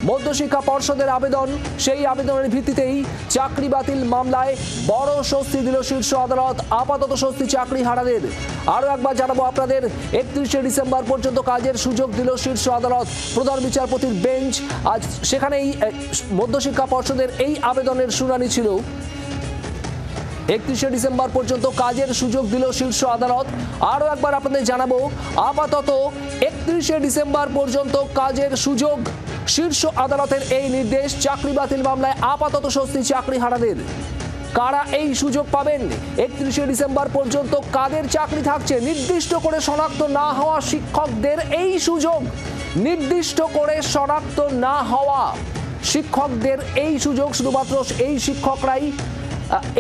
মধ্যশিক্ষা পর্ষদের আবেদন, সেই আবেদনের ভিত্তিতেই চাকরি বাতিল মামলায় বড় স্বস্তি দিল শীর্ষ আদালত। আপাতত স্বস্তি চাকরি হারাদের। আরও একবার জানাবো আপনাদের, 31শে ডিসেম্বর পর্যন্ত কাজের সুযোগ দিল শীর্ষ আদালত। প্রধান বিচারপতির বেঞ্চ আজ সেখানেই মধ্যশিক্ষা পর্ষদের এই আবেদনের শুনানি ছিল। 31শে ডিসেম্বর পর্যন্ত কাজের সুযোগ দিল শীর্ষ আদালত। আরও একবার আপনাদের জানাবো, আপাতত 31শে ডিসেম্বর পর্যন্ত কাজের সুযোগ। শীর্ষ আদালতের এই নির্দেশ। চাকরি বাতিল মামলায় আপাতত স্বস্তি চাকরি হারাদের। কারা এই সুযোগ পাবেন? 31শে ডিসেম্বর পর্যন্ত কাদের চাকরি থাকছে? নির্দিষ্ট করে শনাক্ত না হওয়া শিক্ষকদের এই সুযোগ। নির্দিষ্ট করে শনাক্ত না হওয়া শিক্ষকদের এই সুযোগ। শুধুমাত্র এই শিক্ষকরাই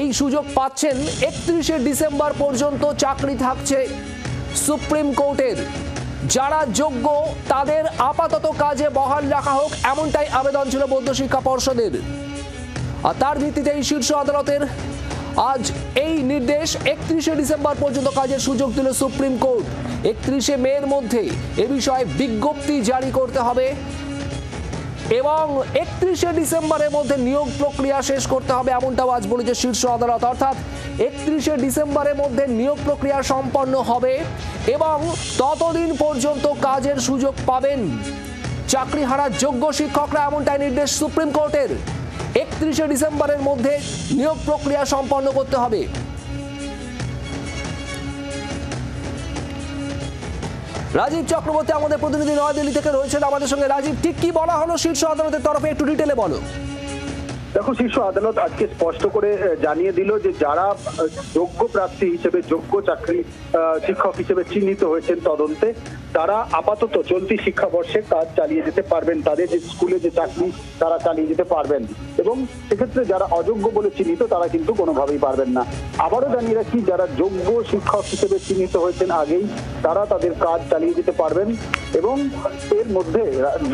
এই সুযোগ পাচ্ছেন। 31শে ডিসেম্বর পর্যন্ত চাকরি থাকছে সুপ্রিম কোর্টের। যারা যোগ্য তাদের আপাতত কাজে বহাল রাখা হোক, এমনটাই আবেদন ছিল মধ্যশিক্ষা পর্ষদের। আর তার ভিত্তিতেই শীর্ষ আদালতের আজ এই নির্দেশ। 31শে ডিসেম্বর পর্যন্ত কাজের সুযোগ দিল সুপ্রিম কোর্ট। 31শে মের মধ্যে এ বিষয়ে বিজ্ঞপ্তি জারি করতে হবে এবং 31শে ডিসেম্বরের মধ্যে নিয়োগ প্রক্রিয়া শেষ করতে হবে, এমনটাও আজ বলেছে শীর্ষ আদালত। অর্থাৎ 31শে ডিসেম্বরের মধ্যে নিয়োগ প্রক্রিয়া সম্পন্ন হবে এবং ততদিন পর্যন্ত কাজের সুযোগ পাবেন চাকরি হারার যোগ্য শিক্ষকরা, এমনটাই নির্দেশ সুপ্রিম কোর্টের। 31শে ডিসেম্বরের মধ্যে নিয়োগ প্রক্রিয়া সম্পন্ন করতে হবে। রাজীব চক্রবর্তী আমাদের প্রতিনিধি নয়াদিল্লি থেকে রয়েছেন আমাদের সঙ্গে। রাজীব, ঠিক কি বলা হলো শীর্ষ আদালতের তরফে, একটু ডিটেলে বলো। দেখো, শীর্ষ আদালত আজকে স্পষ্ট করে জানিয়ে দিল যে যারা যোগ্য প্রার্থী হিসেবে, যোগ্য চাকরি শিক্ষক হিসেবে চিহ্নিত হয়েছেন তদন্তে, তারা আপাতত চলতি শিক্ষাবর্ষে কাজ চালিয়ে যেতে পারবেন। তাদের যে স্কুলে যে চাকরি তারা চালিয়ে যেতে পারবেন এবং সেক্ষেত্রে যারা অযোগ্য বলে চিহ্নিত তারা কিন্তু কোনোভাবেই পারবেন না। আবারও জানিয়ে রাখি, যারা যোগ্য শিক্ষক হিসেবে চিহ্নিত হয়েছেন আগেই, তারা তাদের কাজ চালিয়ে যেতে পারবেন এবং এর মধ্যে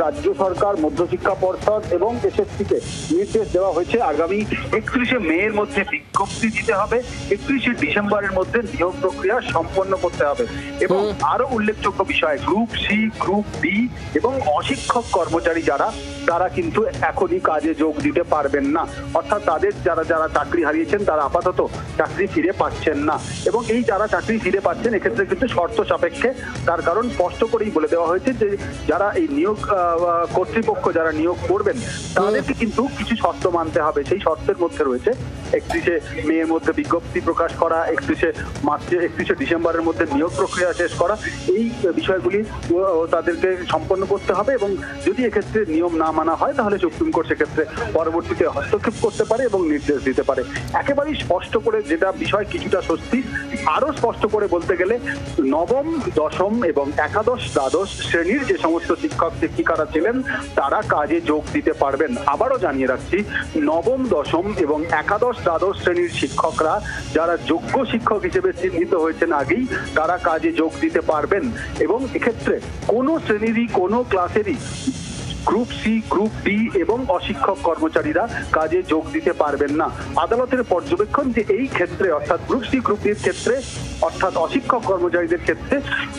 রাজ্য সরকার, মধ্যশিক্ষা পর্ষদ এবং এসএসসিকে নির্দেশ দেওয়া হয়েছে আগামী 31শে মের মধ্যে বিজ্ঞপ্তি দিতে হবে, 31শে ডিসেম্বরের মধ্যে নিয়োগ প্রক্রিয়া সম্পন্ন করতে হবে। এবং আরো উল্লেখযোগ্য বিষয়, গ্রুপ সি, গ্রুপ বি এবং অশিক্ষক কর্মচারী যারা, তারা কিন্তু এখনই কাজে যোগ দিতে পারবেন না। অর্থাৎ তাদের যারা চাকরি হারিয়েছেন তারা আপাতত চাকরি ফিরে পাচ্ছেন না এবং এই যারা চাকরি ফিরে পাচ্ছেন এক্ষেত্রে কিন্তু শর্ত সাপেক্ষে। তার কারণ স্পষ্ট করেই বলে দেওয়া হয়েছে যে যারা এই নিয়োগ কর্তৃপক্ষ যারা নিয়োগ করবেন তাদেরকে কিন্তু কিছু শর্ত মানতে হবে। সেই শর্তের মধ্যে রয়েছে 31শে মের মধ্যে বিজ্ঞপ্তি প্রকাশ করা, 31শে ডিসেম্বরের মধ্যে নিয়োগ প্রক্রিয়া শেষ করা। এই বিষয়গুলি তাদেরকে সম্পন্ন করতে হবে এবং যদি এক্ষেত্রে নিয়ম না মানা হয় তাহলে সুপ্রিম কোর্ট সেক্ষেত্রে পরবর্তীতে হস্তক্ষেপ করতে পারে এবং নির্দেশ দিতে পারে। একেবারেই স্পষ্ট করে যেটা বিষয় কিছুটা স্বস্তি, আরো স্পষ্ট করে বলতে গেলে নবম, দশম এবং একাদশ, দ্বাদশ শ্রেণীর যে সমস্ত শিক্ষক শিক্ষিকারা ছিলেন তারা কাজে যোগ দিতে পারবেন। আবারও জানিয়ে রাখছি, নবম, দশম এবং একাদশ, দ্বাদশ শ্রেণীর শিক্ষকরা যারা যোগ্য শিক্ষক হিসেবে চিহ্নিত হয়েছেন আগেই, তারা কাজে যোগ দিতে পারবেন এবং এক্ষেত্রে কোনো শ্রেণীরই, কোনো ক্লাসেরই গ্রুপ সি, গ্রুপ ডি এবং অশিক্ষক কর্মচারীরা কাজে যোগ দিতে পারবেন না। আদালতের পর্যবেক্ষণ যে এই ক্ষেত্রে অর্থাৎ গ্রুপ সি, গ্রুপ ডির ক্ষেত্রে অর্থাৎ অশিক্ষক কর্মচারীদের ক্ষেত্রে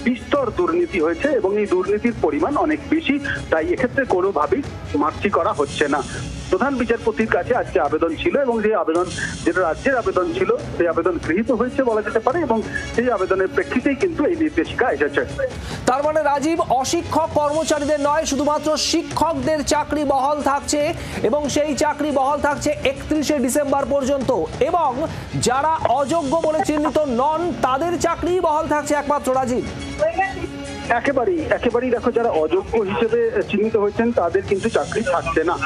বিস্তর দুর্নীতি হয়েছে এবং এই দুর্নীতির পরিমাণ অনেক বেশি, তাই এক্ষেত্রে কোনোভাবেই মার্চি করা হচ্ছে না। প্রধান বিচারপতির কাছে আজকে আবেদন ছিল এবং যে আবেদন, যেটা রাজ্যের আবেদন ছিল, সেই আবেদন গৃহীত হয়েছে বলা যেতে পারে এবং সেই আবেদনের প্রেক্ষিতেই কিন্তু এই নির্দেশিকা এসেছে। তার মানে রাজীব, অশিক্ষক কর্মচারীদের নয়, শুধুমাত্র শিক্ষকদের চাকরি বহাল থাকছে এবং সেই চাকরি বহাল থাকছে 31শে ডিসেম্বর পর্যন্ত এবং যারা অযোগ্য বলে চিহ্নিত নন তাদের চাকরি বহাল থাকছে একমাত্র। রাজীব, একেবারেই দেখো, যারা অযোগ্য হিসেবে চিহ্নিত হয়েছেন তাদের কিন্তু চাকরি থাকছে না।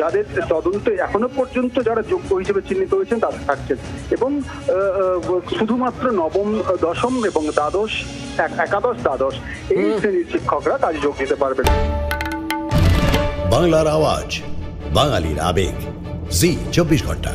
যাদের তদন্তে এখনো পর্যন্ত যারা যোগ্য হিসেবে চিহ্নিত হয়েছেন তাদের থাকছেন এবং শুধুমাত্র নবম, দশম এবং দ্বাদশ, একাদশ, দ্বাদশ এই শ্রেণীর শিক্ষকরা কাজে যোগ দিতে পারবেন। বাংলার আওয়াজ, বাঙালির আবেগ, জি 24 ঘন্টা।